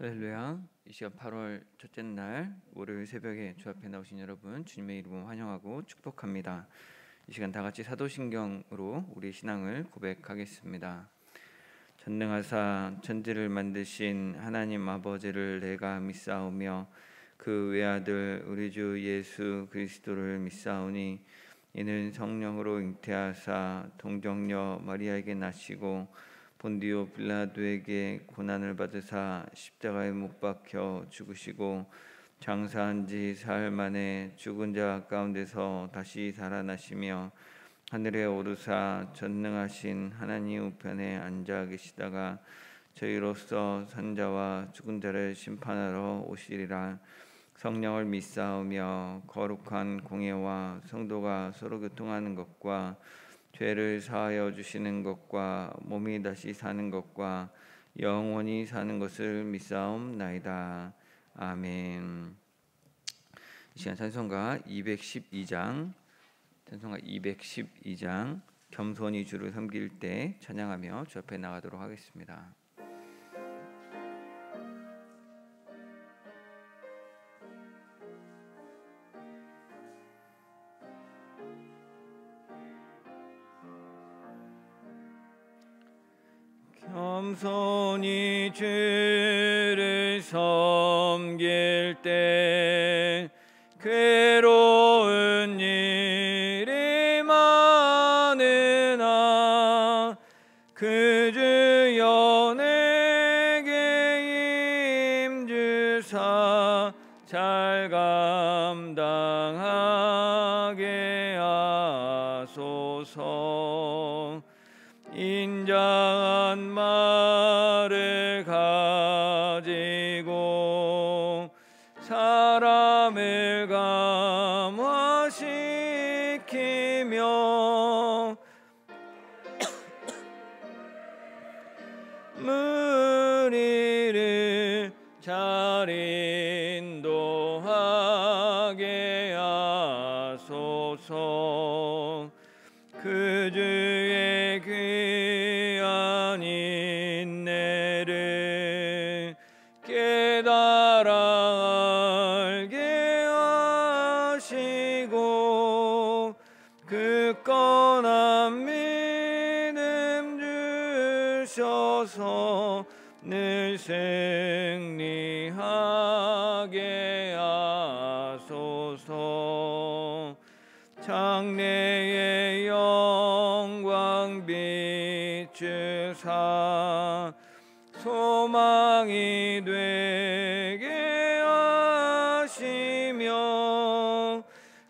할렐루야. 이 시간 8월 첫째 날 월요일 새벽에 주 앞에 나오신 여러분 주님의 이름으로 환영하고 축복합니다. 이 시간 다 같이 사도신경으로 우리 신앙을 고백하겠습니다. 전능하사 천지를 만드신 하나님 아버지를 내가 믿사오며 그 외아들 우리 주 예수 그리스도를 믿사오니 이는 성령으로 잉태하사 동정녀 마리아에게 나시고 본디오 빌라도에게 고난을 받으사 십자가에 못 박혀 죽으시고 장사한 지 사흘 만에 죽은 자 가운데서 다시 살아나시며 하늘에 오르사 전능하신 하나님 우편에 앉아 계시다가 저희로서 산자와 죽은 자를 심판하러 오시리라. 성령을 믿사오며 거룩한 공예와 성도가 서로 교통하는 것과 죄를 사하여 주시는 것과 몸이 다시 사는 것과 영원히 사는 것을 믿사옵나이다. 아멘. 이 시간 찬송가 212장 겸손히 주를 섬길 때 찬양하며 주 앞에 나가도록 하겠습니다. 겸손히 주를 섬길 때 괴로운 일이 많으나 그 주여 내게 힘주사 잘 감당하게 하소서. 인자한 말을 가지고 사람을 감화시키며 무리를 잘 인도하게 하소서. 그 주의 귀한 인내를 깨달아 알게 하시고 굳건한 믿음 주셔서 늘 승리하게 하소서. 장래의 영광 비추사 소망이 되게 하시며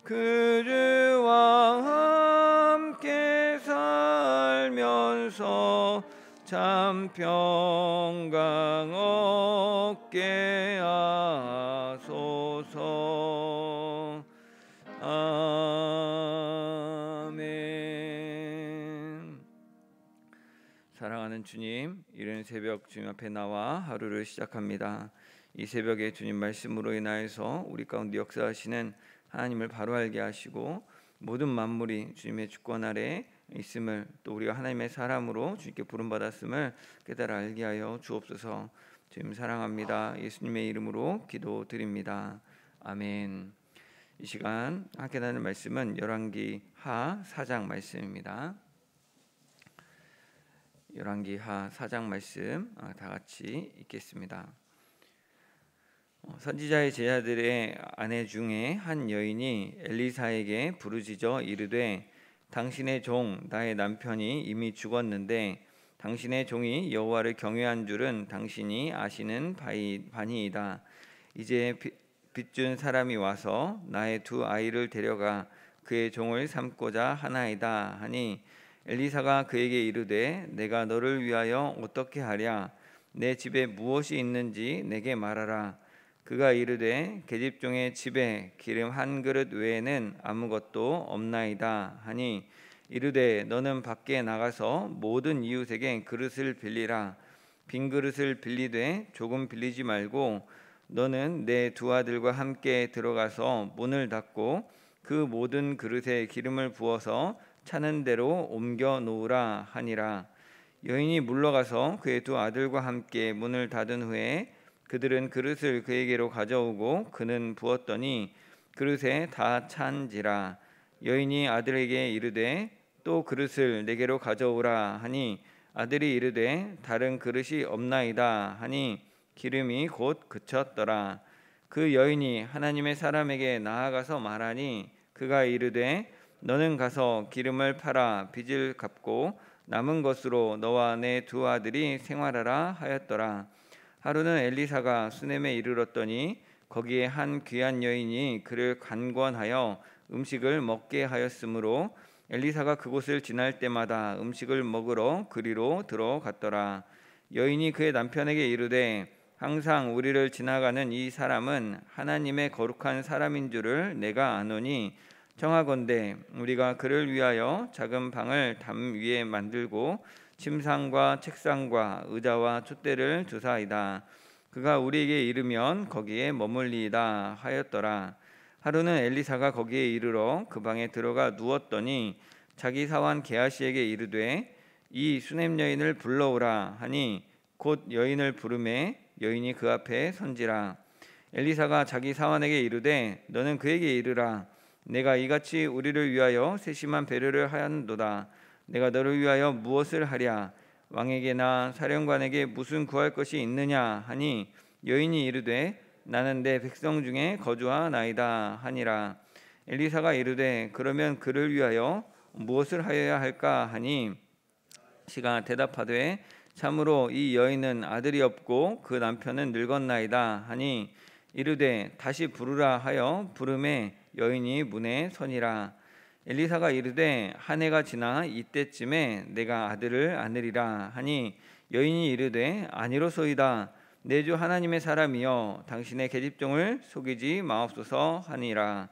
그 주와 함께 살면서 참 평강 얻게 하소서. 아멘. 사랑하는 주님, 이른 새벽 주님 앞에 나와 하루를 시작합니다. 이 새벽에 주님 말씀으로 인하여서 우리 가운데 역사하시는 하나님을 바로 알게 하시고 모든 만물이 주님의 주권 아래 있음을, 또 우리가 하나님의 사람으로 주님께 부름받았음을 깨달아 알게 하여 주옵소서. 주님 사랑합니다. 예수님의 이름으로 기도드립니다. 아멘. 이 시간 함께 나눌 말씀은 열왕기하 4장 말씀입니다. 열왕기하 4장 말씀 다 같이 읽겠습니다. 선지자의 제자들의 아내 중에 한 여인이 엘리사에게 부르짖어 이르되 당신의 종 나의 남편이 이미 죽었는데 당신의 종이 여호와를 경외한 줄은 당신이 아시는 바니이다. 이제 빚준 사람이 와서 나의 두 아이를 데려가 그의 종을 삼고자 하나이다 하니 엘리사가 그에게 이르되 내가 너를 위하여 어떻게 하랴? 내 집에 무엇이 있는지 내게 말하라. 그가 이르되 계집종의 집에 기름 한 그릇 외에는 아무것도 없나이다 하니 이르되 너는 밖에 나가서 모든 이웃에게 그릇을 빌리라. 빈 그릇을 빌리되 조금 빌리지 말고 너는 내 두 아들과 함께 들어가서 문을 닫고 그 모든 그릇에 기름을 부어서 차는 대로 옮겨 놓으라 하니라. 여인이 물러가서 그의 두 아들과 함께 문을 닫은 후에 그들은 그릇을 그에게로 가져오고 그는 부었더니 그릇에 다 찬지라. 여인이 아들에게 이르되 또 그릇을 내게로 가져오라 하니 아들이 이르되 다른 그릇이 없나이다 하니 기름이 곧 그쳤더라. 그 여인이 하나님의 사람에게 나아가서 말하니 그가 이르되 너는 가서 기름을 팔아 빚을 갚고 남은 것으로 너와 내 두 아들이 생활하라 하였더라. 하루는 엘리사가 수넴에 이르렀더니 거기에 한 귀한 여인이 그를 간권하여 음식을 먹게 하였으므로 엘리사가 그곳을 지날 때마다 음식을 먹으러 그리로 들어갔더라. 여인이 그의 남편에게 이르되 항상 우리를 지나가는 이 사람은 하나님의 거룩한 사람인 줄을 내가 아노니 청하건대 우리가 그를 위하여 작은 방을 담 위에 만들고 침상과 책상과 의자와 촛대를 두사이다. 그가 우리에게 이르면 거기에 머물리이다 하였더라. 하루는 엘리사가 거기에 이르러 그 방에 들어가 누웠더니 자기 사환 게하시에게 이르되 이 수넴 여인을 불러오라 하니 곧 여인을 부르매 여인이 그 앞에 선지라. 엘리사가 자기 사환에게 이르되 너는 그에게 이르라. 내가 이같이 우리를 위하여 세심한 배려를 하였도다. 내가 너를 위하여 무엇을 하랴? 왕에게나 사령관에게 무슨 구할 것이 있느냐 하니 여인이 이르되 나는 내 백성 중에 거주하나이다 하니라. 엘리사가 이르되 그러면 그를 위하여 무엇을 하여야 할까 하니 시가 대답하되 참으로 이 여인은 아들이 없고 그 남편은 늙었나이다 하니 이르되 다시 부르라 하여 부르매 여인이 문에 서니라. 엘리사가 이르되 한 해가 지나 이때쯤에 내가 아들을 안으리라 하니 여인이 이르되 아니로소이다. 내 주 하나님의 사람이여 당신의 계집종을 속이지 마옵소서 하니라.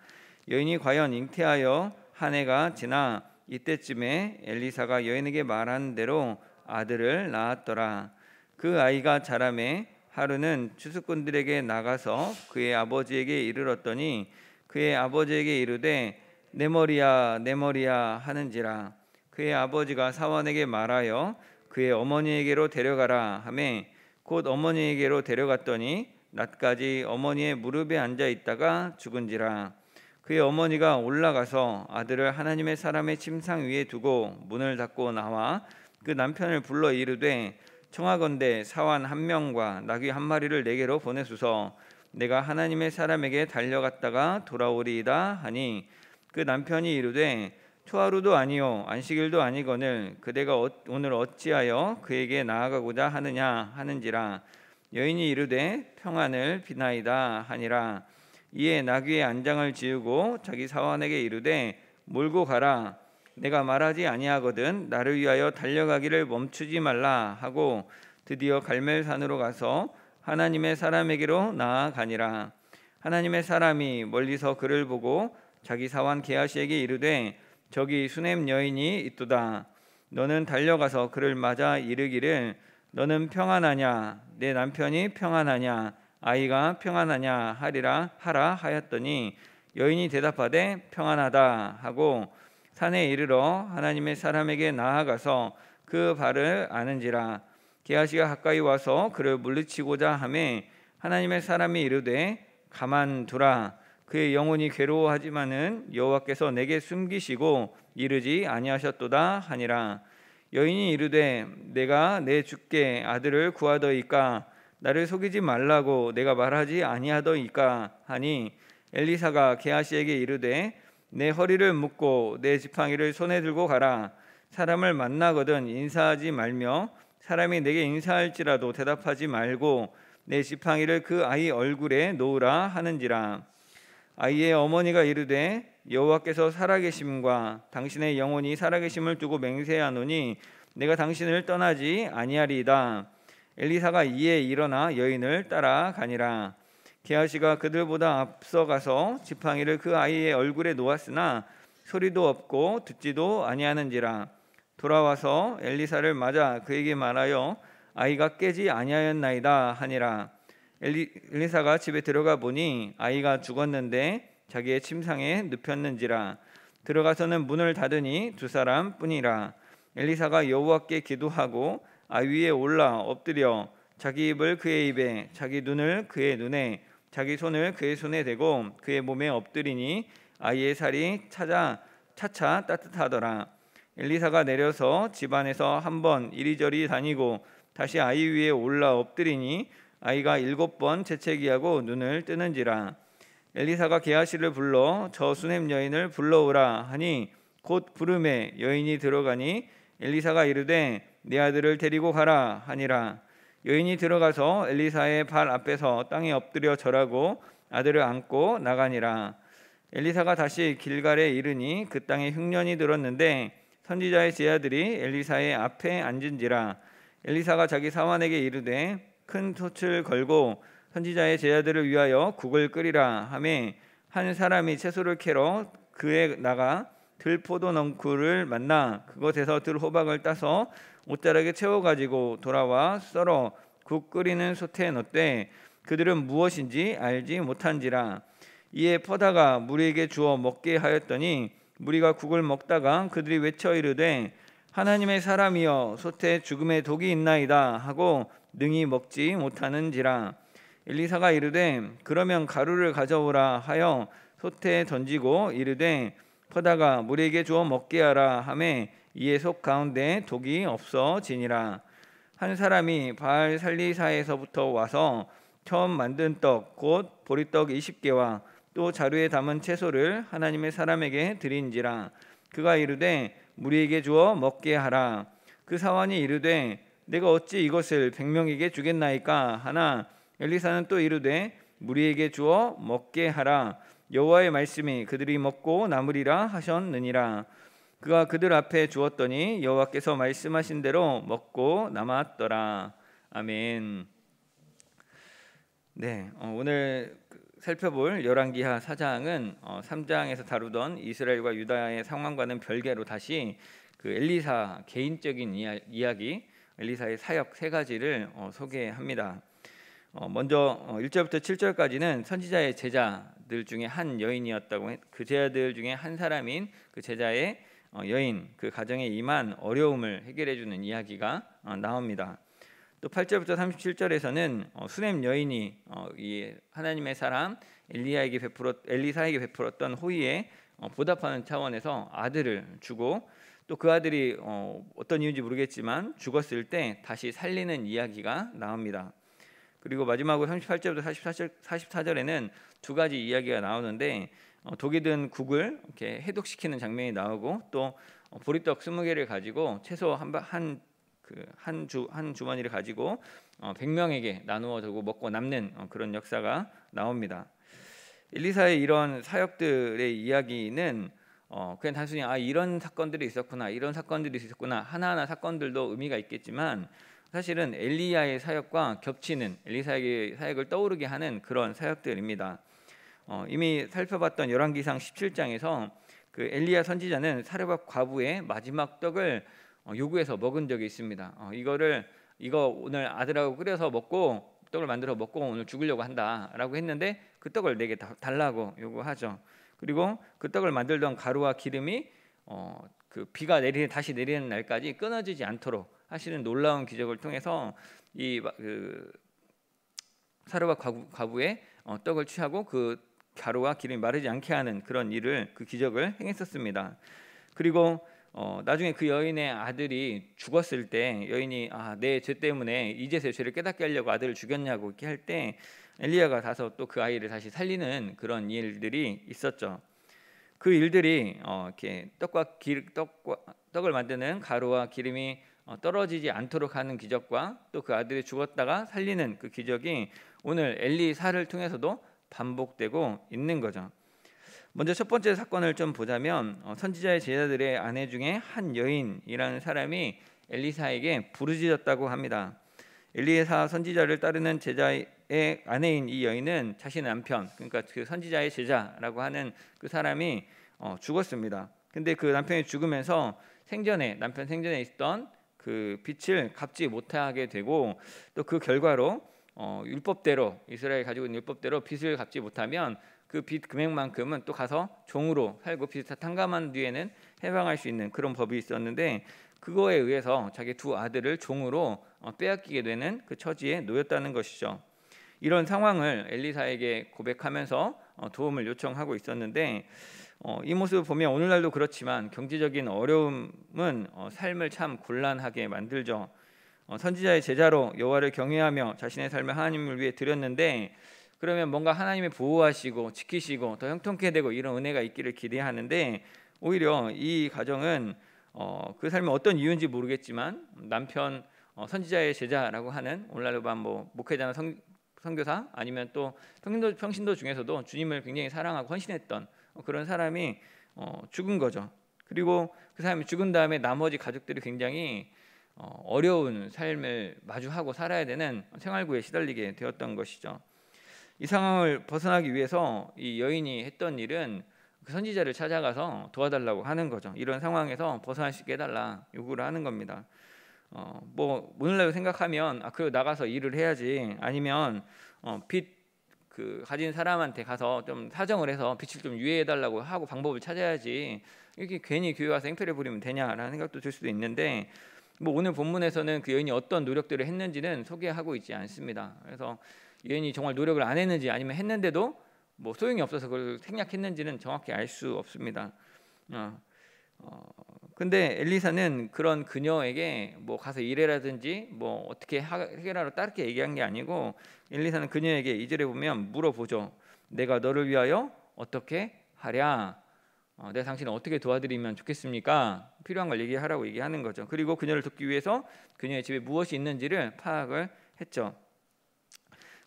여인이 과연 잉태하여 한 해가 지나 이때쯤에 엘리사가 여인에게 말한 대로 아들을 낳았더라. 그 아이가 자라매 하루는 추수꾼들에게 나가서 그의 아버지에게 이르렀더니 그의 아버지에게 이르되 내 머리야 내 머리야 하는지라. 그의 아버지가 사원에게 말하여 그의 어머니에게로 데려가라 하매 곧 어머니에게로 데려갔더니 낮까지 어머니의 무릎에 앉아 있다가 죽은지라. 그의 어머니가 올라가서 아들을 하나님의 사람의 침상 위에 두고 문을 닫고 나와 그 남편을 불러 이르되 청하건대 사환 한 명과 나귀 한 마리를 내게로 보내소서. 내가 하나님의 사람에게 달려갔다가 돌아오리이다 하니 그 남편이 이르되 초하루도 아니요 안식일도 아니거늘 그대가 오늘 어찌하여 그에게 나아가고자 하느냐 하는지라. 여인이 이르되 평안을 비나이다 하니라. 이에 나귀의 안장을 지우고 자기 사환에게 이르되 몰고 가라. 내가 말하지 아니하거든 나를 위하여 달려가기를 멈추지 말라 하고 드디어 갈멜산으로 가서 하나님의 사람에게로 나아가니라. 하나님의 사람이 멀리서 그를 보고 자기 사환 게하시에게 이르되 저기 수넴 여인이 있도다. 너는 달려가서 그를 맞아 이르기를 너는 평안하냐 내 남편이 평안하냐 아이가 평안하냐 하라 하였더니 여인이 대답하되 평안하다 하고 산에 이르러 하나님의 사람에게 나아가서 그 발을 아는지라. 게하시가 가까이 와서 그를 물리치고자 하매 하나님의 사람이 이르되 가만두라. 그의 영혼이 괴로워하지만은 여호와께서 내게 숨기시고 이르지 아니하셨도다 하니라. 여인이 이르되 내가 내 주께 아들을 구하더이까 나를 속이지 말라고 내가 말하지 아니하더이까 하니 엘리사가 게하시에게 이르되 내 허리를 묶고 내 지팡이를 손에 들고 가라. 사람을 만나거든 인사하지 말며 사람이 내게 인사할지라도 대답하지 말고 내 지팡이를 그 아이 얼굴에 놓으라 하는지라. 아이의 어머니가 이르되 여호와께서 살아계심과 당신의 영혼이 살아계심을 두고 맹세하노니 내가 당신을 떠나지 아니하리이다. 엘리사가 이에 일어나 여인을 따라가니라. 게하시가 그들보다 앞서가서 지팡이를 그 아이의 얼굴에 놓았으나 소리도 없고 듣지도 아니하는지라. 돌아와서 엘리사를 맞아 그에게 말하여 아이가 깨지 아니하였나이다 하니라. 엘리사가 집에 들어가 보니 아이가 죽었는데 자기의 침상에 눕혔는지라. 들어가서는 문을 닫으니 두 사람 뿐이라. 엘리사가 여호와께 기도하고 아이 위에 올라 엎드려 자기 입을 그의 입에, 자기 눈을 그의 눈에, 자기 손을 그의 손에 대고 그의 몸에 엎드리니 아이의 살이 차차 따뜻하더라. 엘리사가 내려서 집안에서 한번 이리저리 다니고 다시 아이 위에 올라 엎드리니 아이가 7번 재채기하고 눈을 뜨는지라. 엘리사가 게하시를 불러 저 수넴 여인을 불러오라 하니 곧 부름에 여인이 들어가니 엘리사가 이르되 내 아들을 데리고 가라 하니라. 여인이 들어가서 엘리사의 발 앞에서 땅에 엎드려 절하고 아들을 안고 나가니라. 엘리사가 다시 길갈에 이르니 그 땅에 흉년이 들었는데 선지자의 제자들이 엘리사의 앞에 앉은지라. 엘리사가 자기 사환에게 이르되 큰 솥을 걸고 선지자의 제자들을 위하여 국을 끓이라 하매 한 사람이 채소를 캐러 그에 나가 들포도 넝쿨을 만나 그것에서 들호박을 따서 옷자락에 채워 가지고 돌아와 썰어 국 끓이는 솥에 넣되 그들은 무엇인지 알지 못한지라. 이에 퍼다가 무리에게 주어 먹게 하였더니 무리가 국을 먹다가 그들이 외쳐 이르되 하나님의 사람이여 솥에 죽음의 독이 있나이다 하고 능히 먹지 못하는지라. 엘리사가 이르되 그러면 가루를 가져오라 하여 솥에 던지고 이르되 퍼다가 무리에게 주어 먹게 하라 하매 이에 솥 가운데 독이 없어지니라. 한 사람이 바알 살리사에서부터 와서 처음 만든 떡 곧 보리떡 20개와 또 자루에 담은 채소를 하나님의 사람에게 드린지라. 그가 이르되 무리에게 주어 먹게 하라. 그 사환이 이르되 내가 어찌 이것을 100명에게 주겠나이까 하나 엘리사는 또 이르되 무리에게 주어 먹게 하라. 여호와의 말씀이 그들이 먹고 남으리라 하셨느니라. 그가 그들 앞에 주었더니 여호와께서 말씀하신 대로 먹고 남았더라. 아멘. 네, 오늘 살펴볼 열왕기하 4장은 3장에서 다루던 이스라엘과 유다의 상황과는 별개로 다시 그 엘리사 개인적인 이야기, 엘리사의 사역 세 가지를 소개합니다. 먼저 1절부터 7절까지는 선지자의 제자들 중에 한 여인이었다고 그 제자들 중에 한 사람인 그 제자의 여인, 그 가정에 임한 어려움을 해결해 주는 이야기가 나옵니다. 또 8절부터 37절에서는 수넴 여인이 이 하나님의 사람 엘리사에게 베풀었던 호의에 보답하는 차원에서 아들을 주고 또 그 아들이 어떤 이유인지 모르겠지만 죽었을 때 다시 살리는 이야기가 나옵니다. 그리고 마지막으로 38절부터 44절에는 두 가지 이야기가 나오는데 독이 든 국을 이렇게 해독시키는 장면이 나오고 또 보리떡 20개를 가지고 채소 한 주머니를 가지고 100명에게 나누어 두고 먹고 남는 그런 역사가 나옵니다. 엘리사의 이런 사역들의 이야기는 그냥 단순히 이런 사건들이 있었구나, 이런 사건들이 있었구나 하나하나 사건들도 의미가 있겠지만 사실은 엘리야의 사역과 겹치는 엘리사의 사역을 떠오르게 하는 그런 사역들입니다. 이미 살펴봤던 열왕기상 17장에서 그 엘리야 선지자는 사르밧 과부의 마지막 떡을 요구해서 먹은 적이 있습니다. 이거 오늘 아들하고 끓여서 먹고 떡을 만들어 먹고 오늘 죽으려고 한다라고 했는데 그 떡을 내게 달라고 요구하죠. 그리고 그 떡을 만들던 가루와 기름이 그 비가 다시 내리는 날까지 끊어지지 않도록 하시는 놀라운 기적을 통해서 이 사르밧 과부의 떡을 취하고 그 가루와 기름이 마르지 않게 하는 그런 일을 그 기적을 행했었습니다. 그리고 나중에 그 여인의 아들이 죽었을 때 여인이 내 죄 때문에 이제서야 죄를 깨닫게 하려고 아들을 죽였냐고 이렇게 할 때 엘리야가 가서 또 그 아이를 다시 살리는 그런 일들이 있었죠. 그 일들이 이렇게 떡을 만드는 가루와 기름이 떨어지지 않도록 하는 기적과 또 그 아들이 죽었다가 살리는 그 기적이 오늘 엘리사를 통해서도 반복되고 있는 거죠. 먼저 첫 번째 사건을 좀 보자면 선지자의 제자들의 아내 중에 한 여인이라는 사람이 엘리사에게 부르짖었다고 합니다. 엘리사 선지자를 따르는 제자의 아내인 이 여인은 자신의 남편, 그러니까 그 선지자의 제자라고 하는 그 사람이 죽었습니다. 근데 그 남편이 죽으면서 남편 생전에 있던 그 빚을 갚지 못하게 되고 또 그 결과로 율법대로 이스라엘 가지고 있는 율법대로 빚을 갚지 못하면 그 빚 금액만큼은 또 가서 종으로 살고 빚을 다 탕감한 뒤에는 해방할 수 있는 그런 법이 있었는데 그거에 의해서 자기 두 아들을 종으로 빼앗기게 되는 그 처지에 놓였다는 것이죠. 이런 상황을 엘리사에게 고백하면서 도움을 요청하고 있었는데 이 모습을 보면 오늘날도 그렇지만 경제적인 어려움은 삶을 참 곤란하게 만들죠. 선지자의 제자로 여호와를 경외하며 자신의 삶을 하나님을 위해 드렸는데 그러면 뭔가 하나님이 보호하시고 지키시고 더 형통케 되고 이런 은혜가 있기를 기대하는데 오히려 이 가정은 그 삶이 어떤 이유인지 모르겠지만 남편 선지자의 제자라고 하는 오늘날로 보면 뭐 목회자나 선교사 아니면 또 평신도 중에서도 주님을 굉장히 사랑하고 헌신했던 그런 사람이 죽은 거죠. 그리고 그 사람이 죽은 다음에 나머지 가족들이 굉장히 어려운 삶을 마주하고 살아야 되는 생활구에 시달리게 되었던 것이죠. 이 상황을 벗어나기 위해서 이 여인이 했던 일은 그 선지자를 찾아가서 도와달라고 하는 거죠. 이런 상황에서 벗어날 수 있게 해달라 요구를 하는 겁니다. 뭐 오늘날 생각하면 그래 나가서 일을 해야지 아니면 빚 가진 사람한테 가서 좀 사정을 해서 빚을 좀 유예해달라고 하고 방법을 찾아야지 이렇게 괜히 교회 와서 행패를 부리면 되냐라는 생각도 들 수도 있는데 뭐 오늘 본문에서는 그 여인이 어떤 노력들을 했는지는 소개하고 있지 않습니다. 그래서 여인이 정말 노력을 안 했는지 아니면 했는데도 뭐 소용이 없어서 그걸 생략했는지는 정확히 알 수 없습니다. 근데 엘리사는 그런 그녀에게 뭐 가서 일해라든지 뭐 어떻게 해결하러 따르게 얘기한 게 아니고 엘리사는 그녀에게 2절에 보면 물어보죠. 내가 너를 위하여 어떻게 하랴? 내가 당신을 어떻게 도와드리면 좋겠습니까? 필요한 걸 얘기하라고 얘기하는 거죠. 그리고 그녀를 돕기 위해서 그녀의 집에 무엇이 있는지를 파악을 했죠.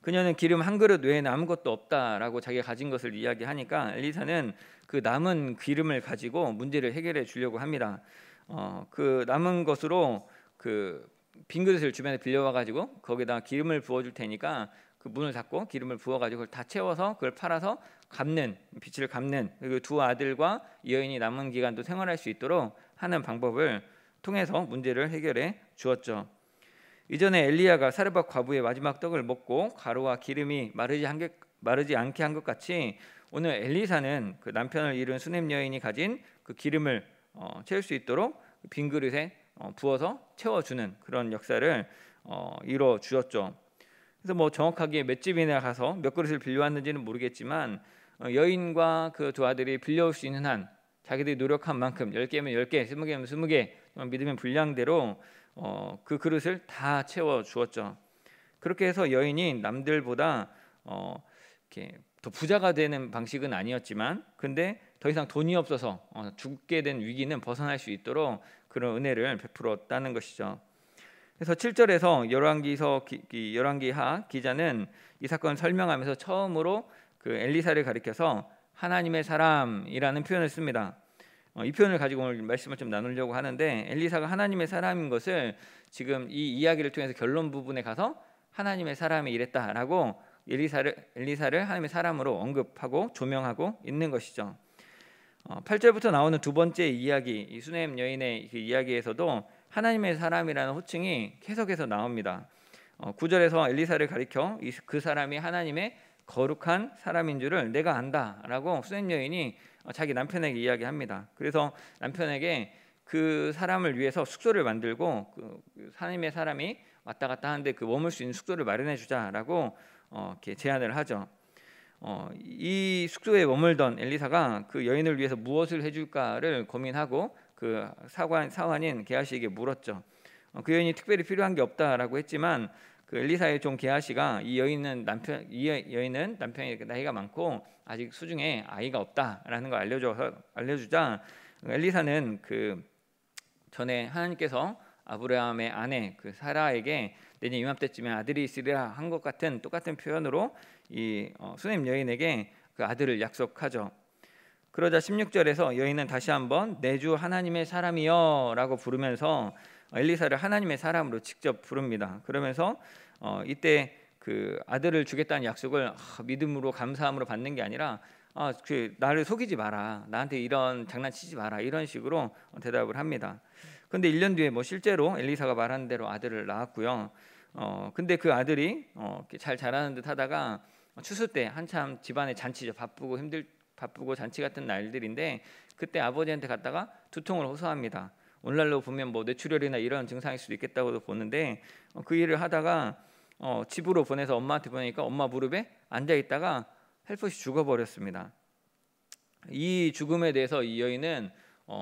그녀는 기름 한 그릇 외에는 아무것도 없다라고 자기가 가진 것을 이야기하니까 엘리사는 그 남은 기름을 가지고 문제를 해결해 주려고 합니다. 그 남은 것으로 그 빈 그릇을 주변에 빌려와 가지고 거기다 기름을 부어줄 테니까 그 문을 닫고 기름을 부어가지고 그걸 다 채워서 그걸 팔아서 갚는 빚을 갚는 그리고 두 아들과 이 여인이 남은 기간도 생활할 수 있도록 하는 방법을 통해서 문제를 해결해 주었죠. 이전에 엘리야가 사르밧 과부의 마지막 떡을 먹고 가루와 기름이 마르지 않게 한 것 같이 오늘 엘리사는 그 남편을 잃은 수넴 여인이 가진 그 기름을 채울 수 있도록 빈 그릇에 부어서 채워주는 그런 역사를 이뤄 주었죠. 그래서 뭐 정확하게 몇 집이나 가서 몇 그릇을 빌려왔는지는 모르겠지만 여인과 그 두 아들이 빌려올 수 있는 한 자기들이 노력한 만큼 10개면 10개, 20개면 20개 믿으면 분량대로 그 그릇을 다 채워 주었죠. 그렇게 해서 여인이 남들보다 이렇게 더 부자가 되는 방식은 아니었지만 근데 더 이상 돈이 없어서 죽게 된 위기는 벗어날 수 있도록 그런 은혜를 베풀었다는 것이죠. 그래서 7절에서 열왕기하 기자는 이 사건을 설명하면서 처음으로 그 엘리사를 가리켜서 하나님의 사람이라는 표현을 씁니다. 이 표현을 가지고 오늘 말씀을 좀 나누려고 하는데 엘리사가 하나님의 사람인 것을 지금 이 이야기를 통해서 결론 부분에 가서 하나님의 사람이 이랬다라고 엘리사를 하나님의 사람으로 언급하고 조명하고 있는 것이죠. 8절부터 나오는 두 번째 이야기, 이 수넴 여인의 그 이야기에서도 하나님의 사람이라는 호칭이 계속해서 나옵니다. 9절에서 엘리사를 가리켜 그 사람이 하나님의 거룩한 사람인 줄을 내가 안다라고 수넴 여인이 자기 남편에게 이야기합니다. 그래서 남편에게 그 사람을 위해서 숙소를 만들고 그 하나님의 사람이 왔다 갔다 하는데 그 머물 수 있는 숙소를 마련해 주자라고 이렇게 제안을 하죠. 이 숙소에 머물던 엘리사가 그 여인을 위해서 무엇을 해줄까를 고민하고 그 사환인 게하시에게 물었죠. 그 여인이 특별히 필요한 게 없다라고 했지만 그 엘리사의 종 게하시가 이 여인은 남편이 나이가 많고 아직 수중에 아이가 없다라는 걸 알려주자 엘리사는 그 전에 하나님께서 아브라함의 아내 그 사라에게 내년 이맘때쯤에 아들이 있으리라 한 것 같은 똑같은 표현으로 이 수넴 여인에게 그 아들을 약속하죠. 그러자 16절에서 여인은 다시 한번 내 주 하나님의 사람이여라고 부르면서 엘리사를 하나님의 사람으로 직접 부릅니다. 그러면서 이때 그 아들을 주겠다는 약속을 믿음으로 감사함으로 받는 게 아니라 그 나를 속이지 마라, 나한테 이런 장난치지 마라 이런 식으로 대답을 합니다. 근데 1년 뒤에 뭐 실제로 엘리사가 말한 대로 아들을 낳았고요. 근데 그 아들이 잘 자라는 듯 하다가 추수 때 한참 집안의 잔치죠. 바쁘고 잔치 같은 날들인데 그때 아버지한테 갔다가 두통을 호소합니다. 오늘날로 보면 뭐 뇌출혈이나 이런 증상일 수도 있겠다고도 보는데 그 일을 하다가 집으로 보내서 엄마한테 보내니까 엄마 무릎에 앉아 있다가 헬프시 죽어버렸습니다. 이 죽음에 대해서 이 여인은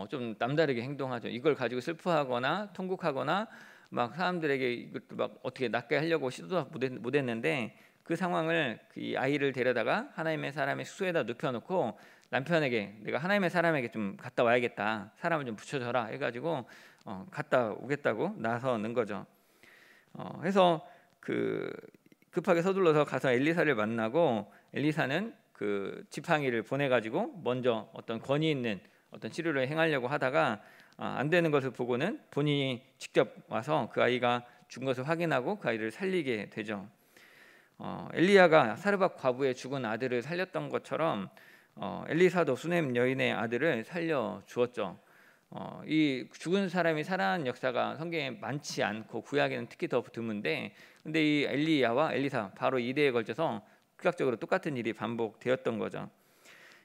좀 남다르게 행동하죠. 이걸 가지고 슬퍼하거나 통곡하거나 막 사람들에게 이것도 막 어떻게 낫게 하려고 시도도 못했는데 그 상황을 이 아이를 데려다가 하나님의 사람의 숙소에다 눕혀놓고 남편에게 내가 하나님의 사람에게 좀 갔다 와야겠다, 사람을 좀 붙여줘라 해가지고 갔다 오겠다고 나서는 거죠. 해서 급하게 서둘러서 가서 엘리사를 만나고 엘리사는 그 지팡이를 보내가지고 먼저 어떤 권위 있는 어떤 치료를 행하려고 하다가 안 되는 것을 보고는 본인이 직접 와서 그 아이가 죽은 것을 확인하고 그 아이를 살리게 되죠. 엘리야가 사르밧 과부의 죽은 아들을 살렸던 것처럼 엘리사도 수넴 여인의 아들을 살려 주었죠. 이 죽은 사람이 살아난 역사가 성경에 많지 않고 구약에는 특히 더 드문데, 근데 이 엘리야와 엘리사 바로 이대에 걸쳐서 극악적으로 똑같은 일이 반복되었던 거죠.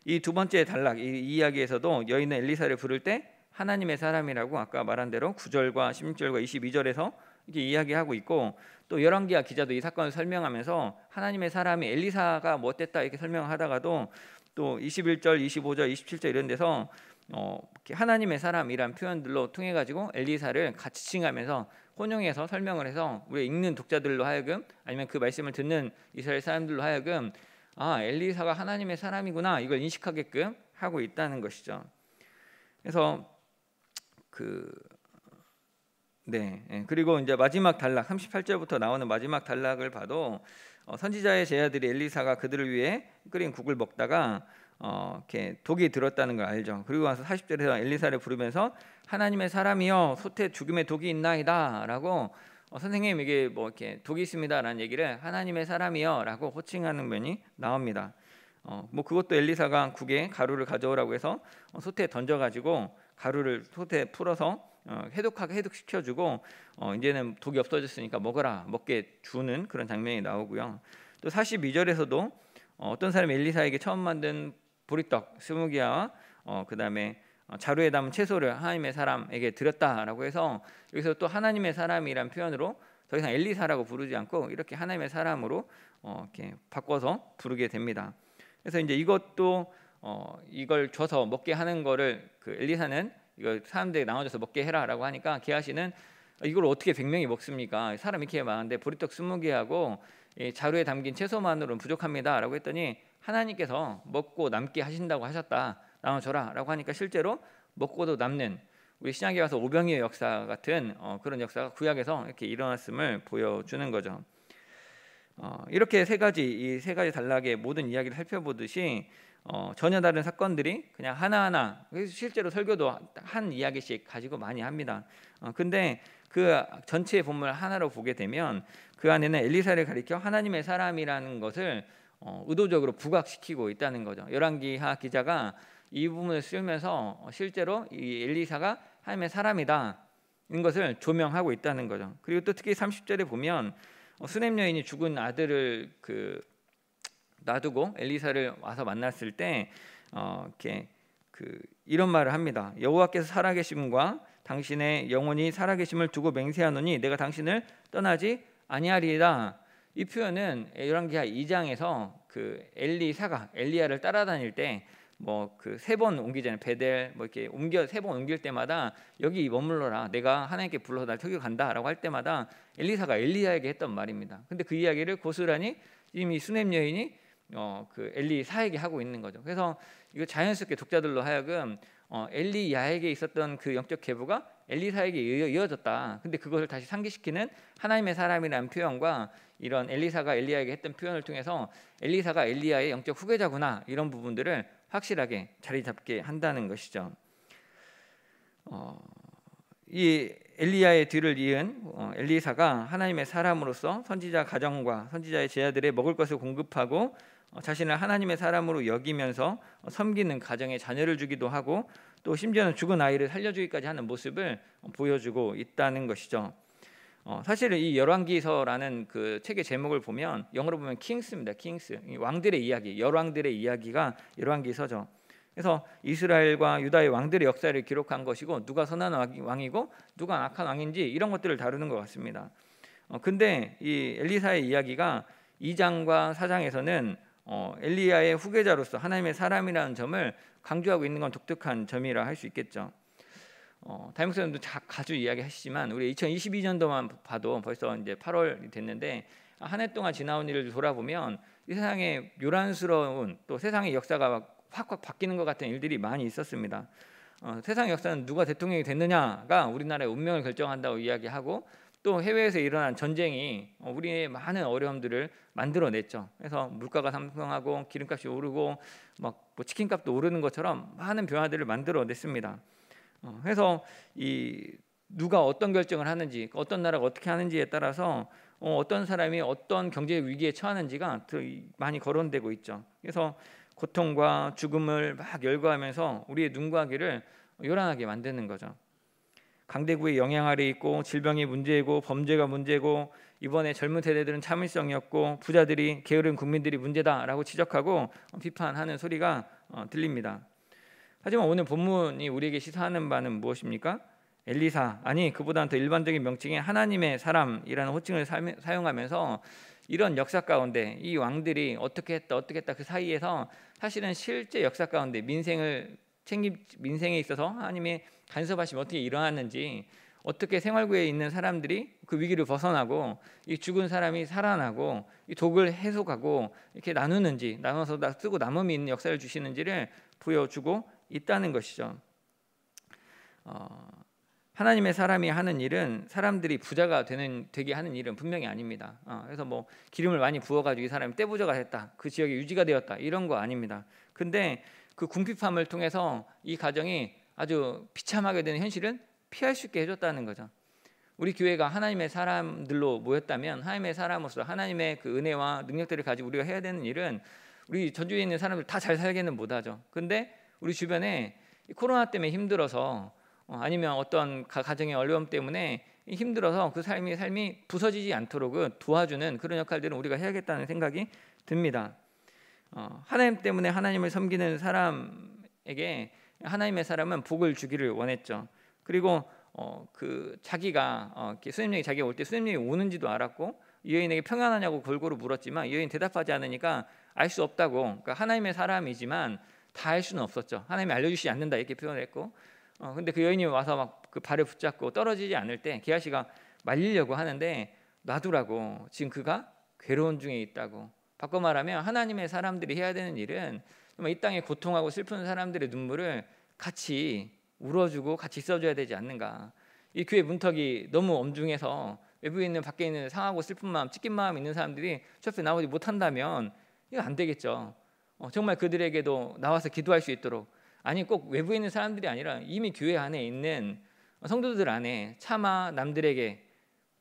이 두 번째 단락, 이 이야기에서도 여인은 엘리사를 부를 때 하나님의 사람이라고 아까 말한 대로 9절과 16절과 22절에서 이렇게 이야기하고 있고, 또 열왕기하 기자도 이 사건을 설명하면서 하나님의 사람이 엘리사가 뭐 어땠다 이렇게 설명하다가도 또 21절, 25절, 27절 이런 데서 하나님의 사람이란 표현들로 통해 가지고 엘리사를 같이 칭하면서 혼용해서 설명을 해서 우리 읽는 독자들로 하여금 아니면 그 말씀을 듣는 이스라엘 사람들로 하여금 엘리사가 하나님의 사람이구나 이걸 인식하게끔 하고 있다는 것이죠. 그래서 그리고 이제 마지막 단락 38절부터 나오는 마지막 단락을 봐도 선지자의 제자들이 엘리사가 그들을 위해 끓인 국을 먹다가 이렇게 독이 들었다는 걸 알죠. 그리고 와서 40절에서 엘리사를 부르면서 하나님의 사람이여 솥에 죽음의 독이 있나이다라고 선생님 이게 뭐 이렇게 독이 있습니다라는 얘기를 하나님의 사람이여라고 호칭하는 면이 나옵니다. 뭐 그것도 엘리사가 국에 가루를 가져오라고 해서 솥에 던져가지고 가루를 솥에 풀어서 해독시켜주고 이제는 독이 없어졌으니까 먹게 주는 그런 장면이 나오고요. 또 42절에서도 어떤 사람이 엘리사에게 처음 만든 보리떡 20개와 그 다음에 자루에 담은 채소를 하나님의 사람에게 드렸다라고 해서 여기서 또 하나님의 사람이란 표현으로 더 이상 엘리사라고 부르지 않고 이렇게 하나님의 사람으로 이렇게 바꿔서 부르게 됩니다. 그래서 이제 이것도 이걸 줘서 먹게 하는 거를 그 엘리사는 이걸 사람들에게 나눠줘서 먹게 해라라고 하니까 게하시는 이걸 어떻게 100명이 먹습니까? 사람 이렇게 많은데 보리떡 20개하고 자루에 담긴 채소만으로는 부족합니다라고 했더니 하나님께서 먹고 남게 하신다고 하셨다, 나눠줘라라고 하니까 실제로 먹고도 남는 우리 신약에 와서 오병이의 역사 같은 그런 역사가 구약에서 이렇게 일어났음을 보여주는 거죠. 이렇게 이 세 가지 단락의 모든 이야기를 살펴보듯이 전혀 다른 사건들이 그냥 하나하나, 실제로 설교도 한 이야기씩 가지고 많이 합니다. 근데 그 전체의 본문을 하나로 보게 되면 그 안에는 엘리사를 가리켜 하나님의 사람이라는 것을 의도적으로 부각시키고 있다는 거죠. 열왕기하 기자가 이 부분을 쓰면서 실제로 이 엘리사가 하나님의 사람이다 인 것을 조명하고 있다는 거죠. 그리고 또 특히 30절에 보면 수넴 여인이 죽은 아들을 놔두고 엘리사를 와서 만났을 때 이런 말을 합니다. 여호와께서 살아계심과 당신의 영혼이 살아계심을 두고 맹세하노니 내가 당신을 떠나지 아니하리이다. 이 표현은 열왕기하 2장에서 그 엘리사가 엘리야를 따라다닐 때 뭐 그 3번 옮기잖아요. 베델 뭐 이렇게 3번 옮길 때마다 여기 머물러라, 내가 하나님께 불러서 날 터기고 간다라고 할 때마다 엘리사가 엘리야에게 했던 말입니다. 근데 그 이야기를 고스란히 이미 수넴 여인이 그 엘리사에게 하고 있는 거죠. 그래서 이거 자연스럽게 독자들로 하여금 엘리야에게 있었던 그 영적 계보가 엘리사에게 이어졌다. 근데 그것을 다시 상기시키는 하나님의 사람이라는 표현과 이런 엘리사가 엘리야에게 했던 표현을 통해서 엘리사가 엘리야의 영적 후계자구나, 이런 부분들을 확실하게 자리 잡게 한다는 것이죠. 이 엘리야의 뒤를 이은 엘리사가 하나님의 사람으로서 선지자 가정과 선지자의 제자들의 먹을 것을 공급하고 자신을 하나님의 사람으로 여기면서 섬기는 가정에 자녀를 주기도 하고 또 심지어는 죽은 아이를 살려주기까지 하는 모습을 보여주고 있다는 것이죠. 사실은 이 열왕기서라는 그 책의 제목을 보면 영어로 보면 킹스입니다. 킹스, 왕들의 이야기, 열왕들의 이야기가 열왕기서죠. 그래서 이스라엘과 유다의 왕들의 역사를 기록한 것이고 누가 선한 왕이고 누가 악한 왕인지 이런 것들을 다루는 것 같습니다. 근데 이 엘리사의 이야기가 2장과 4장에서는 엘리야의 후계자로서 하나님의 사람이라는 점을 강조하고 있는 건 독특한 점이라 할 수 있겠죠. 다임목사님도 자주 이야기하시지만 우리 2022년도만 봐도 벌써 이제 8월이 됐는데 한 해 동안 지나온 일을 돌아보면 이 세상에 요란스러운 또 세상의 역사가 확 바뀌는 것 같은 일들이 많이 있었습니다. 세상의 역사는 누가 대통령이 됐느냐가 우리나라의 운명을 결정한다고 이야기하고 또 해외에서 일어난 전쟁이 우리의 많은 어려움들을 만들어냈죠. 그래서 물가가 상승하고 기름값이 오르고 뭐 치킨값도 오르는 것처럼 많은 변화들을 만들어냈습니다. 그래서 이 누가 어떤 결정을 하는지, 어떤 나라가 어떻게 하는지에 따라서 어떤 사람이 어떤 경제 위기에 처하는지가 많이 거론되고 있죠. 그래서 고통과 죽음을 막 열거하면서 우리의 눈과 귀를 요란하게 만드는 거죠. 강대국의 영향 아래 있고 질병이 문제이고 범죄가 문제고 이번에 젊은 세대들은 참을성이 없고 부자들이 게으른 국민들이 문제다라고 지적하고 비판하는 소리가 들립니다. 하지만 오늘 본문이 우리에게 시사하는 바는 무엇입니까? 엘리사, 아니 그보다는 더 일반적인 명칭인 하나님의 사람이라는 호칭을 사용하면서 이런 역사 가운데 이 왕들이 어떻게 했다 그 사이에서 사실은 실제 역사 가운데 민생에 있어서 하나님의 간섭하심이 어떻게 일어났는지, 어떻게 생활구에 있는 사람들이 그 위기를 벗어나고 이 죽은 사람이 살아나고 이 독을 해소하고 이렇게 나눠서 쓰고 남음이 있는 역사를 주시는지를 보여주고 있다는 것이죠. 하나님의 사람이 하는 일은 사람들이 부자가 되게 하는 일은 분명히 아닙니다. 그래서 뭐 기름을 많이 부어가지고 이 사람이 떼부자가 됐다, 그 지역에 유지가 되었다, 이런 거 아닙니다. 근데 그 궁핍함을 통해서 이 가정이 아주 비참하게 되는 현실은 피할 수 있게 해줬다는 거죠. 우리 교회가 하나님의 사람들로 모였다면 하나님의 사람으로서 하나님의 그 은혜와 능력들을 가지고 우리가 해야 되는 일은 우리 전주에 있는 사람들 다 잘 살게는 못하죠. 근데 우리 주변에 코로나 때문에 힘들어서 아니면 어떤 가정의 어려움 때문에 힘들어서 그 삶이 부서지지 않도록 도와주는 그런 역할들은 우리가 해야겠다는 생각이 듭니다. 하나님 때문에 하나님을 섬기는 사람에게 하나님의 사람은 복을 주기를 원했죠. 그리고 그 자기가 수임령이 자기가 올 때 수임령이 오는지도 알았고 이 여인에게 평안하냐고 골고루 물었지만 이 여인 대답하지 않으니까 알 수 없다고. 그러니까 하나님의 사람이지만 다 알 수는 없었죠. 하나님이 알려주시지 않는다 이렇게 표현했고, 근데 그 여인이 와서 막 그 발을 붙잡고 떨어지지 않을 때 게하시가 말리려고 하는데 놔두라고. 지금 그가 괴로운 중에 있다고. 바꿔 말하면 하나님의 사람들이 해야 되는 일은 이 땅에 고통하고 슬픈 사람들의 눈물을 같이 울어주고 같이 있어줘야 되지 않는가. 이 교회 문턱이 너무 엄중해서 외부에 있는 밖에 있는 상하고 슬픈 마음, 찢긴 마음 있는 사람들이 저 앞에 나오지 못한다면 이거 안 되겠죠. 정말 그들에게도 나와서 기도할 수 있도록, 아니 꼭 외부에 있는 사람들이 아니라 이미 교회 안에 있는 성도들 안에 차마 남들에게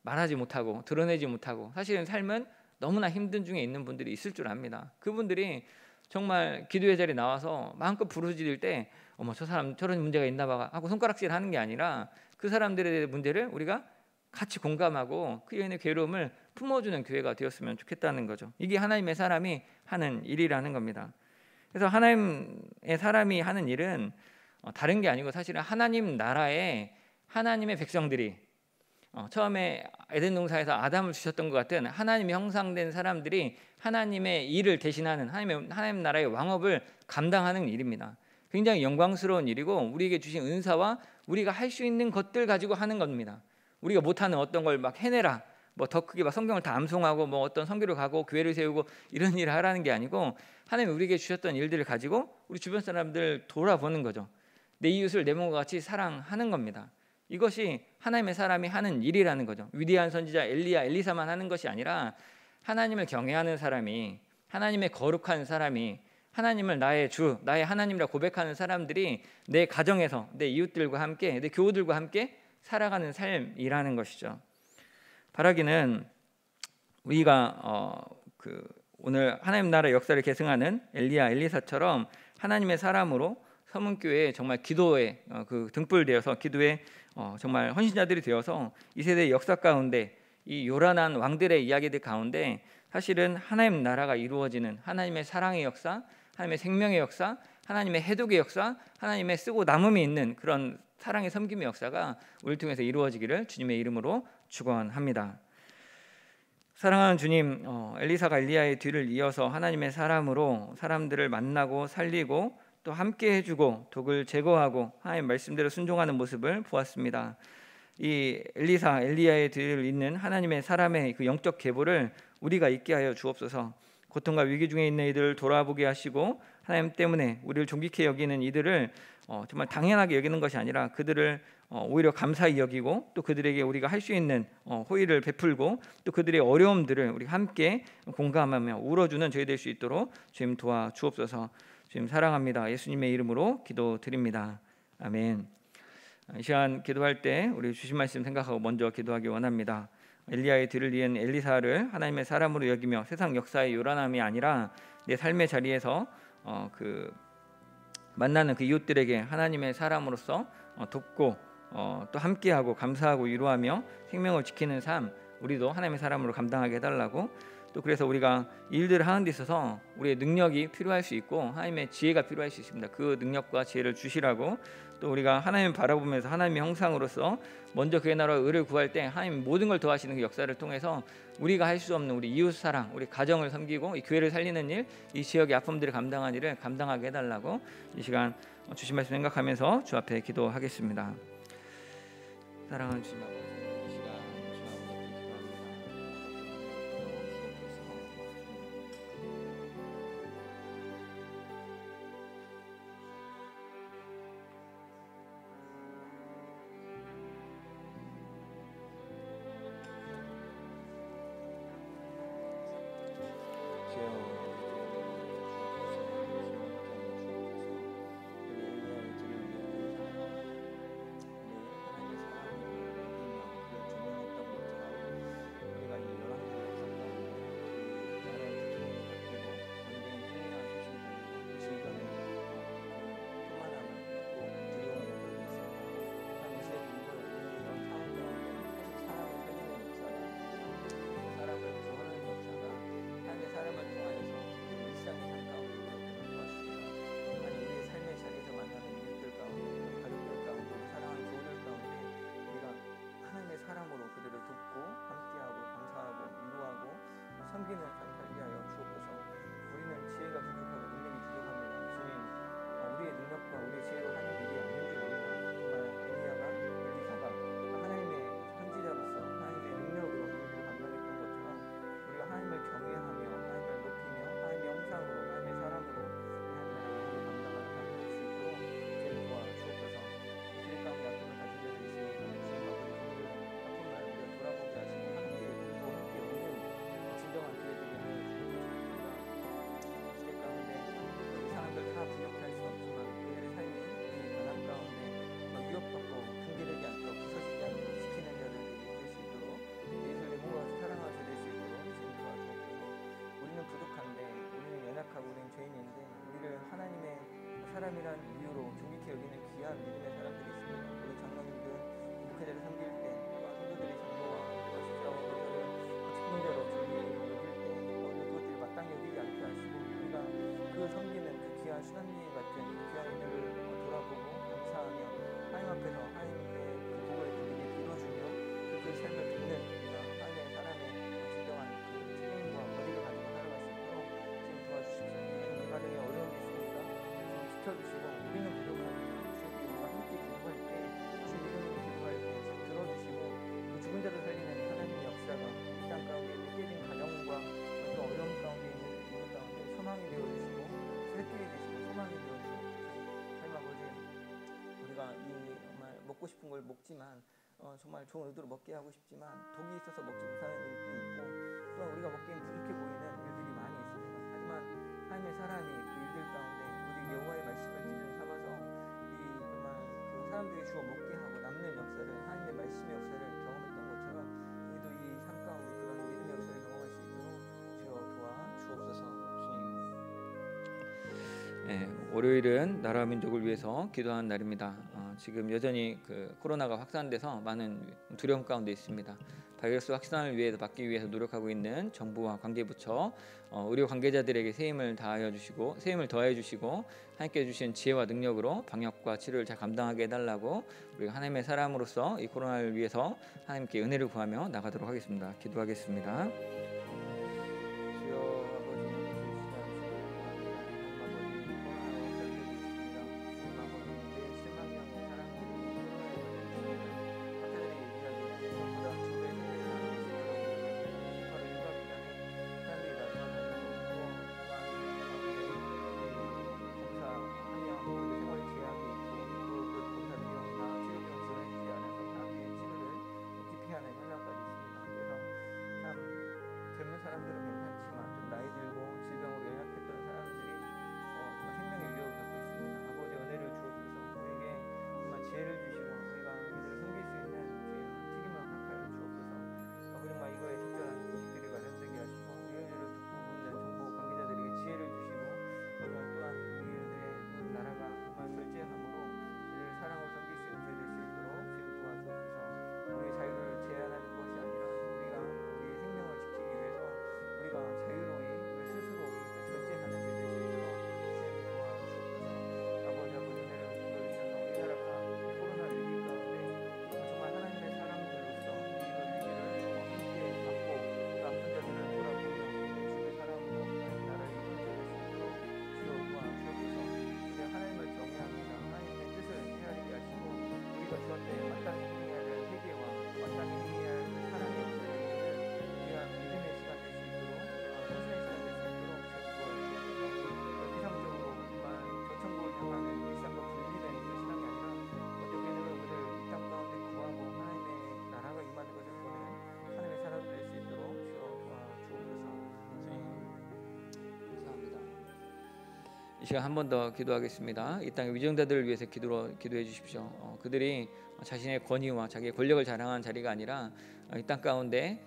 말하지 못하고 드러내지 못하고 사실은 삶은 너무나 힘든 중에 있는 분들이 있을 줄 압니다. 그분들이 정말 기도의 자리에 나와서 마음껏 부르짖을 때 어머 저 사람 저런 문제가 있나 봐 하고 손가락질 하는 게 아니라 그 사람들의 문제를 우리가 같이 공감하고 그 여인의 괴로움을 품어주는 교회가 되었으면 좋겠다는 거죠. 이게 하나님의 사람이 하는 일이라는 겁니다. 그래서 하나님의 사람이 하는 일은 다른 게 아니고 사실은 하나님 나라에 하나님의 백성들이 처음에 에덴 동산에서 아담을 주셨던 것 같은 하나님의 형상된 사람들이 하나님의 일을 대신하는 하나님 나라의 왕업을 감당하는 일입니다. 굉장히 영광스러운 일이고 우리에게 주신 은사와 우리가 할 수 있는 것들 가지고 하는 겁니다. 우리가 못하는 어떤 걸 막 해내라, 뭐 더 크게 막 성경을 다 암송하고 뭐 어떤 선교를 가고 교회를 세우고 이런 일을 하라는 게 아니고 하나님이 우리에게 주셨던 일들을 가지고 우리 주변 사람들 돌아보는 거죠. 내 이웃을 내 몸과 같이 사랑하는 겁니다. 이것이 하나님의 사람이 하는 일이라는 거죠. 위대한 선지자 엘리야, 엘리사만 하는 것이 아니라 하나님을 경외하는 사람이, 하나님의 거룩한 사람이, 하나님을 나의 주, 나의 하나님이라 고백하는 사람들이 내 가정에서 내 이웃들과 함께, 내 교우들과 함께 살아가는 삶이라는 것이죠. 바라기는 우리가 오늘 하나님 나라 역사를 계승하는 엘리야, 엘리사처럼 하나님의 사람으로 서문교회에 정말 기도에 등불되어서 기도에 정말 헌신자들이 되어서 이 세대의 역사 가운데 이 요란한 왕들의 이야기들 가운데 사실은 하나님 나라가 이루어지는 하나님의 사랑의 역사, 하나님의 생명의 역사, 하나님의 해독의 역사, 하나님의 쓰고 남음이 있는 그런 사랑의 섬김의 역사가 우리를 통해서 이루어지기를 주님의 이름으로 축원합니다. 사랑하는 주님, 엘리사가 엘리야의 뒤를 이어서 하나님의 사람으로 사람들을 만나고 살리고 또 함께 해주고 독을 제거하고 하나님 말씀대로 순종하는 모습을 보았습니다. 이 엘리야의 뒤를 잇는 하나님의 사람의 그 영적 계보를 우리가 있게 하여 주옵소서. 고통과 위기 중에 있는 이들을 돌아보게 하시고 하나님 때문에 우리를 존귀케 여기는 이들을 정말 당연하게 여기는 것이 아니라 그들을 오히려 감사히 여기고 또 그들에게 우리가 할 수 있는 호의를 베풀고 또 그들의 어려움들을 우리 함께 공감하며 울어주는 저희 될 수 있도록 주님 도와 주옵소서. 주님 사랑합니다. 예수님의 이름으로 기도드립니다. 아멘. 이 시간 기도할 때 우리 주신 말씀 생각하고 먼저 기도하기 원합니다. 엘리야의 뒤를 이은 엘리사를 하나님의 사람으로 여기며 세상 역사의 요란함이 아니라 내 삶의 자리에서 그 만나는 그 이웃들에게 하나님의 사람으로서 돕고 또 함께하고 감사하고 위로하며 생명을 지키는 삶, 우리도 하나님의 사람으로 감당하게 해달라고. 또 그래서 우리가 일들을 하는 데 있어서 우리의 능력이 필요할 수 있고 하나님의 지혜가 필요할 수 있습니다. 그 능력과 지혜를 주시라고. 또 우리가 하나님을 바라보면서 하나님의 형상으로서 먼저 그의 나라와 의를 구할 때 하나님 모든 걸 더하시는 그 역사를 통해서 우리가 할 수 없는 우리 이웃 사랑, 우리 가정을 섬기고 이 교회를 살리는 일, 이 지역의 아픔들을 감당한 일을 감당하게 해달라고 이 시간 주신 말씀 생각하면서 주 앞에 기도하겠습니다. 사랑하는 주님 아버지, 이 시간 주 앞에 기도합니다. 섬기는 삶 살게 하여 주옵소서. 우리는 지혜가 부족하고 능력이 부족합니다. 주님, 우리의 능력과 우리의 지혜로 하는 일이 아닌 줄 압니다. 정말 엘리사가 하나님의 선지자로서 하나님의 능력으로 일을 감당했던 것처럼 우리가 하나님을 경외하며 하나님을 높이며 하나님의 형상으로 하나님의 사람으로 하나님의 일을 감당하는 삶을 할 수 있도록 주님 도와주옵소서. 주님 가운데 아픔을 가진 자들이 있으니까 주님과 우리 아픔을 우리가 돌아보게 하시고 함께 울고 함께 웃는 진정한 교회 되게 하여 주옵소서. 시대 가운데 이 사람들 다 부족할 수 없지만 그들의 삶이 이 가난 가운데 위협받고 붕괴되지 않도록 부서지지 않도록 지키는 자들이 될 수 있도록 예수를 모아서 사랑하셔 될 수 있도록 주님 도와주옵소서. 우리는 부족한데 우리는 연약하고 우리는 죄인인데 우리를 하나님의 사람이란 이유로 존귀케 여기는 귀한 믿음의 사람들이 있습니다. 우리 장로님들 목회자를 섬길 때 또한 성도들의 전도와 십자와 그것을 직분자로 존귀케 여길 때 그것들이 마땅히 여기지 않게 하시고 우리가 그 섬기는 그 귀한 수단님 같은 그 귀한 이들을 돌아보고 감사하며 하나님 앞에서 하나님의 그 복을 그들에게 빌어주며 그 삶을 돕는 우리가 하나님의 사람의 진정한 그 책임과 권위를 가지고 살아갈 수 있도록 지금 도와주십시오. 하나님 가정에 어려움이 있습니다. 지금 지켜주시고 우리는 부족합니다. 주님 우리가 함께 기도할 때 주님 이름으로 기도할 때 지금 들어주시고 그 죽은 자를 살리는 하나님의 역사가 이 땅 가운데 있는 깨진 가정과 또 어려움 가운데 있는 가운데 소망이 되어주시고 살길이 되시고 소망이 되어주시고 하나님 아버지 우리가 이 정말 먹고 싶은 걸 먹지만 정말 좋은 의도로 먹게 하고 싶지만 독이 있어서 먹지 못하는 일들이 있고 또한 우리가 먹기엔 부족해 보이는 일들이 많이 있습니다. 하지만 하나님의 사람이 그 일들 가운데 우리 여호와의 말씀을 기준 삼아서 이 정말 그 사람들이 주어 먹게 하고 남는 역사를 하나님의 말씀의 역사를 경험했던 것처럼 우리도 이 삶 가운데 그런 믿음의 역사를 경험할 수 있도록 주어 도와 주옵소서. 주님 월요일은 나라와 민족을 위해서 기도하는 날입니다. 지금 여전히 코로나가 확산돼서 많은 두려움 가운데 있습니다. 바이러스 확산을 막기 위해서 노력하고 있는 정부와 관계부처, 의료 관계자들에게 새 힘을 더하여 주시고 하나님께 주신 지혜와 능력으로 방역과 치료를 잘 감당하게 해달라고 우리가 하나님의 사람으로서 이 코로나를 위해서 하나님께 은혜를 구하며 나가도록 하겠습니다. 기도하겠습니다. 이 시간 한 번 더 기도하겠습니다. 이 땅의 위정자들을 위해서 기도해 주십시오. 그들이 자신의 권위와 자기의 권력을 자랑하는 자리가 아니라 이 땅 가운데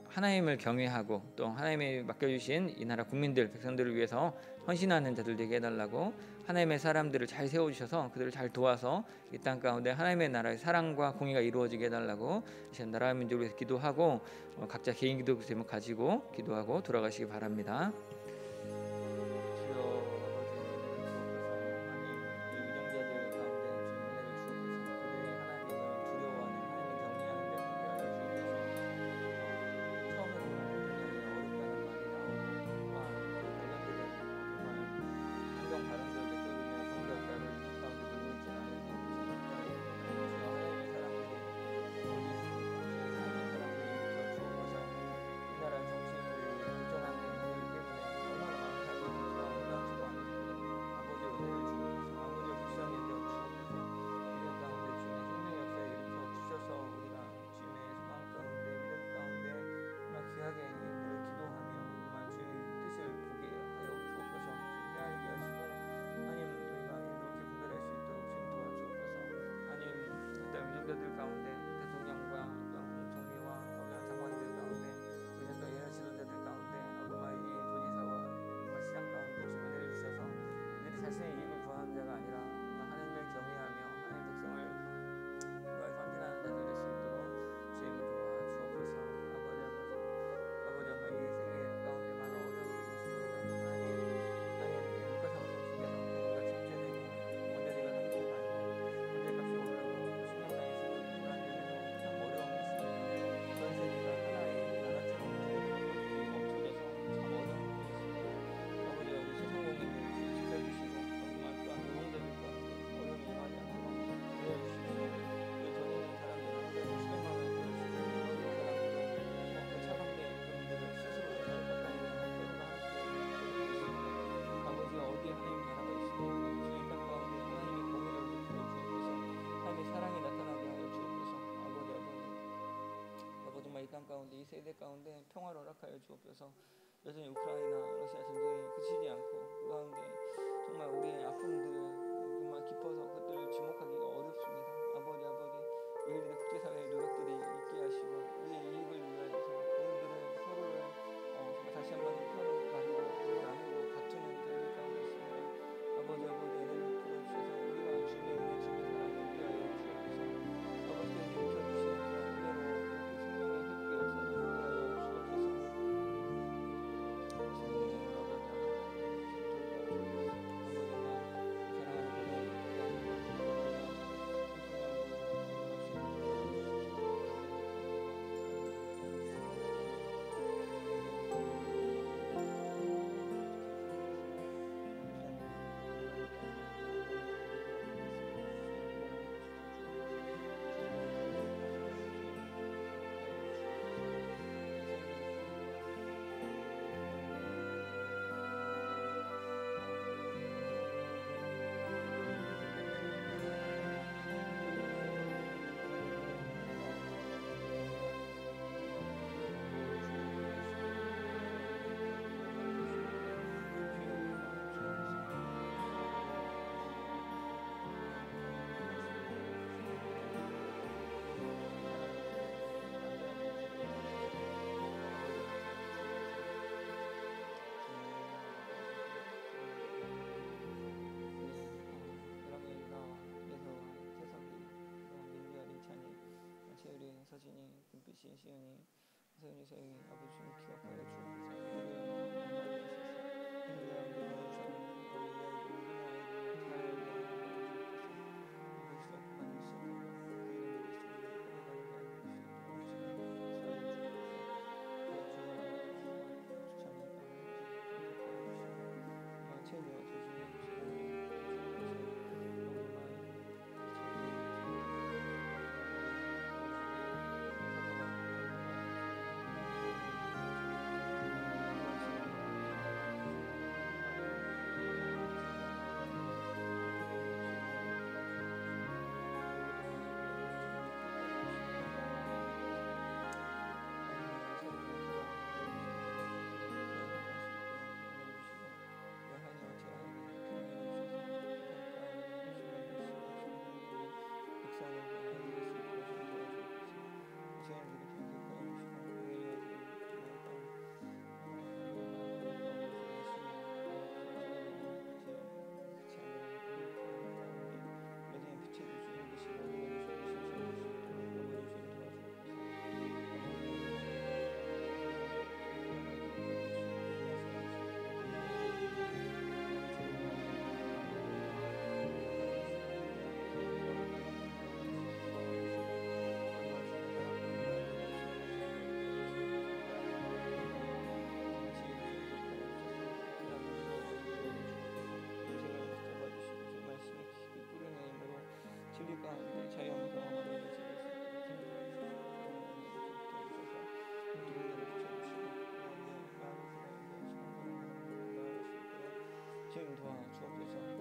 하나님을 경외하고 또 하나님이 맡겨주신 이 나라 국민들 백성들을 위해서 헌신하는 자들 되게 해달라고, 하나님의 사람들을 잘 세워주셔서 그들을 잘 도와서 이 땅 가운데 하나님의 나라의 사랑과 공의가 이루어지게 해달라고 이 시간 나라와 민족을 위해서 기도하고 각자 개인 기도 제목 가지고 기도하고 돌아가시기 바랍니다. 위정자들 가운데 대통령과 총리와 장관들 가운데 우리는 또 여러 지도자들 가운데 이 도지사와 시장 가운데 주변에 내려주셔서 그들이 자신의 이익을 구하는 자가 아니라 하나님을 경외하며 하나님 백성을 위하여 헌신하는 자들 될 수 있도록 주님 도와주옵소서. 아버지 이 세계 가운데 많은 어려움들이 있습니다. 하나님 물가 상승 속에서 우리가 집제되고 원자재가 상승하고 문제값이 오르고 땅 가운데 이 세대 가운데 평화를 허락하여 주옵소서. 여전히 우크라이나 러시아 전쟁이 그치지 않고 그 가운데 정말 우리의 아픔들을 정말 깊어서 그들을 지목하기가 어렵습니다. 아버지 이들의 국제사회의 노력들이 있게 하시고 우리의 이익을 위하여서 이들을 서로를 다시 한번 편을 가지고 나누고 다투는 저희 가운데 있습니다. 서진이 금빛이 시은이 서윤이 서영이 아버지 주님 기억하여 주옵소서. 그들을 만날 수 있어 진리 가운데 자유함을 경험하게 해주시고 주님 도와주옵소서.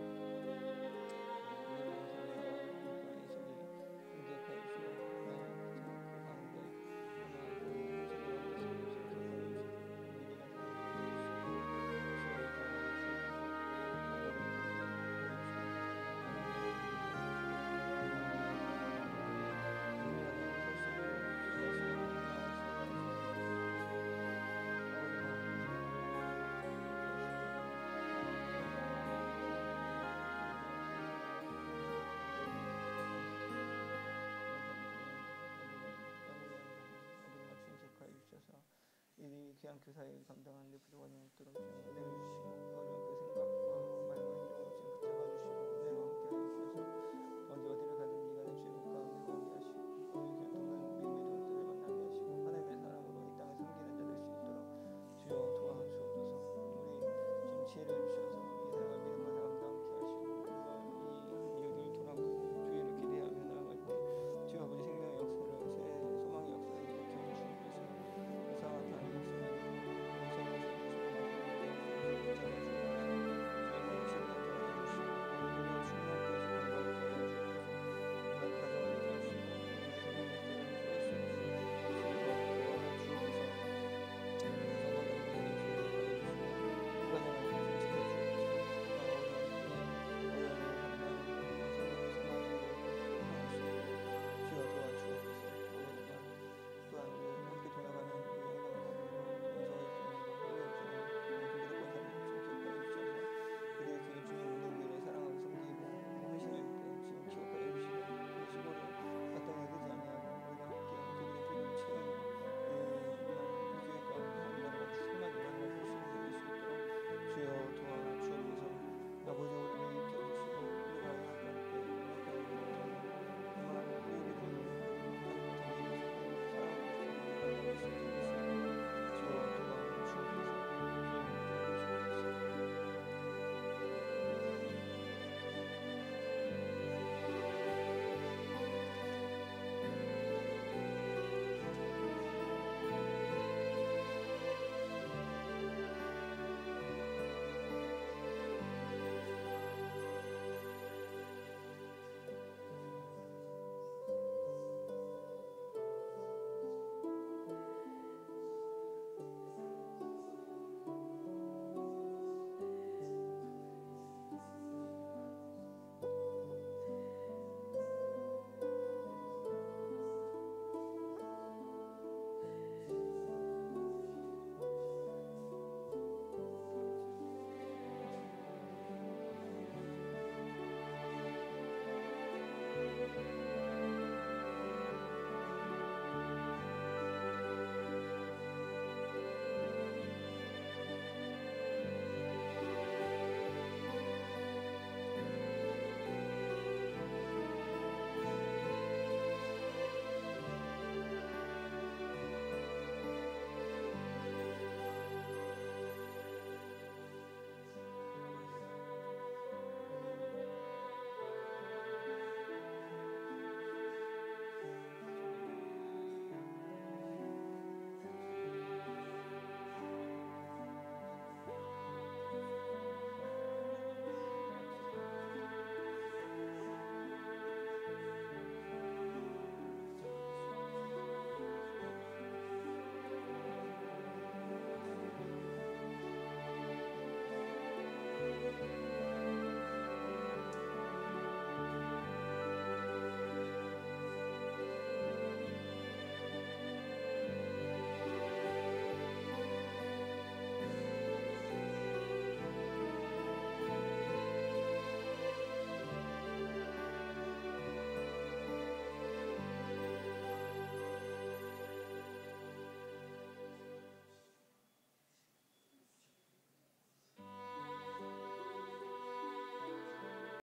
이 귀한 교사를 감당하는 데 부족함이 없도록 주님 은혜를 주시고